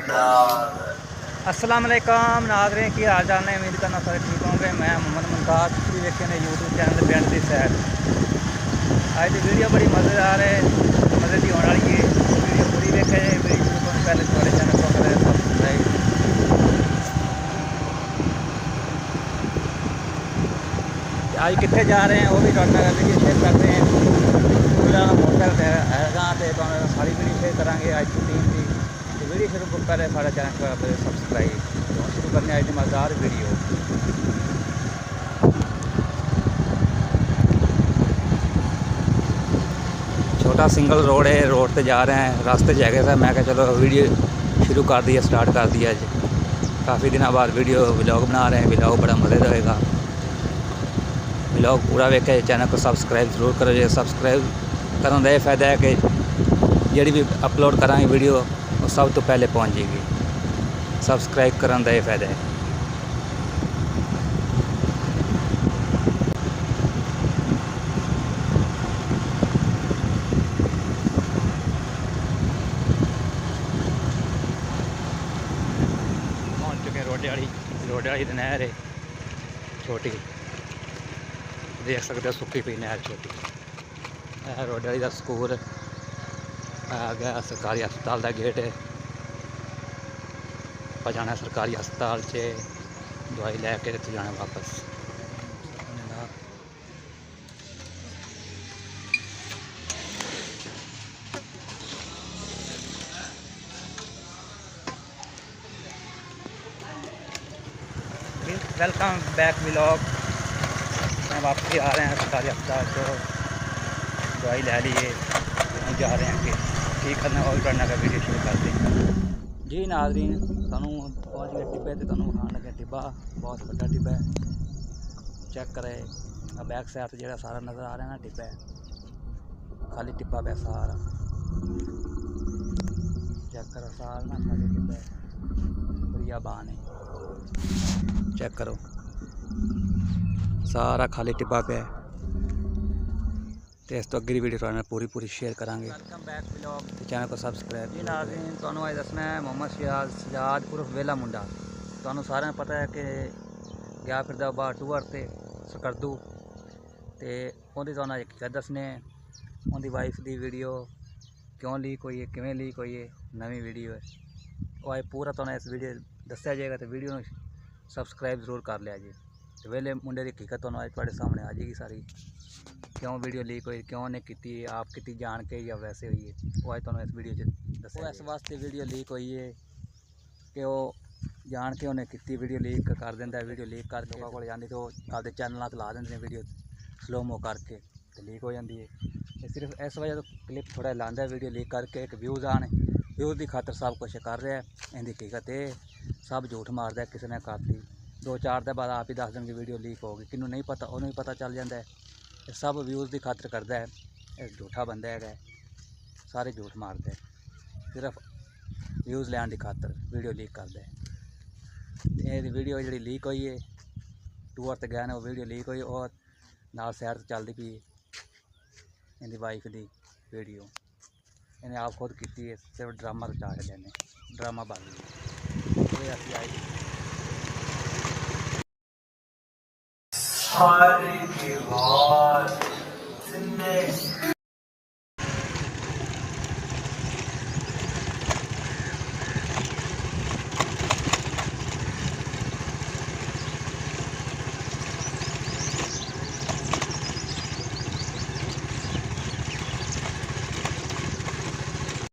अस्सलाम वालेकुम नाज़रीन की हाल चाल ने उम्मीद करना सारे ठीक होंगे। मैं मोहम्मद मुमताज़ तुसीं वेखे ने यूट्यूब चैनल पिंड दी सैर। अज की वीडियो बड़ी मज़ेदार है, मज़े की होने वाली है। वीडियो पूरी वेखे वीडियो शुरू करने पहले हमारे चैनल को करें सब्सक्राइब। आज कितने जा रहे हैं वो भी वीडियो शेयर करते हैं। पूरा मोटरसाइकिल है तो सारी वीडियो शेयर करेंगे आज की टीम की। वीडियो शुरू को पहले हमारे चैनल को आप सब्सक्राइब। तो शुरू करने आज की मज़ेदार वीडियो। छोटा सिंगल रोड है, रोड पे जा रहे हैं, रास्ते जाएगा था। मैं चलो वीडियो शुरू कर दिया, स्टार्ट कर दिया। आज काफ़ी दिनों बाद वीडियो व्लॉग बना रहे हैं। व्लॉग बड़ा मज़ेदार होएगा। व्लॉग पूरा वेखे, चैनल को सब्सक्राइब जरूर करो। जो सब्सक्राइब करने का यह फ़ायदा है कि जी भी अपलोड करांगे वीडियो वो सब तो पहले पहुंच जाएगी। सब्सक्राइब करने का यह फ़ायदा है। पहुंच चुके हैं रोडे वाली नहर है छोटी, देख सकते हो सुक्की पई नहर छोटी। रोडे वाली का स्कूल आ गया, सरकारी अस्पताल का गेट है। पर जाना सरकारी अस्पताल से दवाई लैके तो जाना वापस। Welcome back vlog. मैं वापसी आ रहे हैं सरकारी अस्पताल को, दवाई ले लिए, जा रहे हैं कि ठीक करना और करना का वीडियो शुरू करते हैं जी। नाज़रीन तुहानू पहुँच गए टिब्बे तो तुहानू विखाण लगे टिब्बा, बहुत बड़ा टिब्बा है। चेक करे बैक साइड से जो सारा नज़र आ रहा है ना टिब्बा है, खाली टिब्बा पे सारा। चेक करो सारा ना खाली टिब्बा है, बढ़िया बान है। चेक करो सारा खाली टिब्बा पे है। तो इस तो अगे वीडियो पूरी शेयर करांगे। वेलकम बैक व्लॉग तो चैनल को सब्सक्राइब जी। नाज़रीन तुहानू अज दसना है मोहम्मद शहजाद उर्फ वेला मुंडा। तुहानू सारिਆਂ पता है कि गया फिरदा बाहर टूर से सकरदू, तो उहदी तुहानू हकीकत दसने उहदी वाइफ की वीडियो क्यों लीक हुई है, किवें लीक हुई है, नवी वीडियो है वो अज पूरा तुहानू इस वीडियो दस्या जाएगा। तो वीडियो सब्सक्राइब जरूर कर लिया जी। तो वेले मुंडे की हकीकत तुहानू अज तुहाडे सामने आ जाएगी सारी, क्यों वीडियो लीक हुई, क्यों उन्हें की, आप की जान के या वैसे हुई है, वो अज तुहानू इस वीडियो दस्या। इस वास्ते वीडियो लीक हुई है कि वो जान के उन्हें की वीडियो लीक कर देंदा है। वीडियो लीक करके लोगों को जाती तो आपके चैनलों पर ला देंगे वीडियो स्लोमो करके, तो लीक हो जाती है। सिर्फ इस वजह तो क्लिप थोड़ा लाता है वीडियो लीक करके, एक व्यूज़ आने, व्यूज़ की खातर सब कुछ कर रहा है। इनकी हकीकत है सब झूठ मारता है, किसी ने करती 2-4 दिन बाद आप ही दस देंगे वीडियो लीक होगी। किनू नहीं पता उन्हें भी पता चल जाता है। सब व्यूज़ की खातर करता है, एक झूठा बंदा है, सारे झूठ मारते हैं, सिर्फ व्यूज़ लैन की खातर वीडियो लीक करता है। ये वीडियो जी लीक हुई है, टूर से गए वो वीडियो लीक हुई और नाल सैर तो चलती पई इनकी वाइफ की वीडियो इन्हें आप खुद की है, सिर्फ ड्रामा रचा के देने ड्रामा बाजी आई।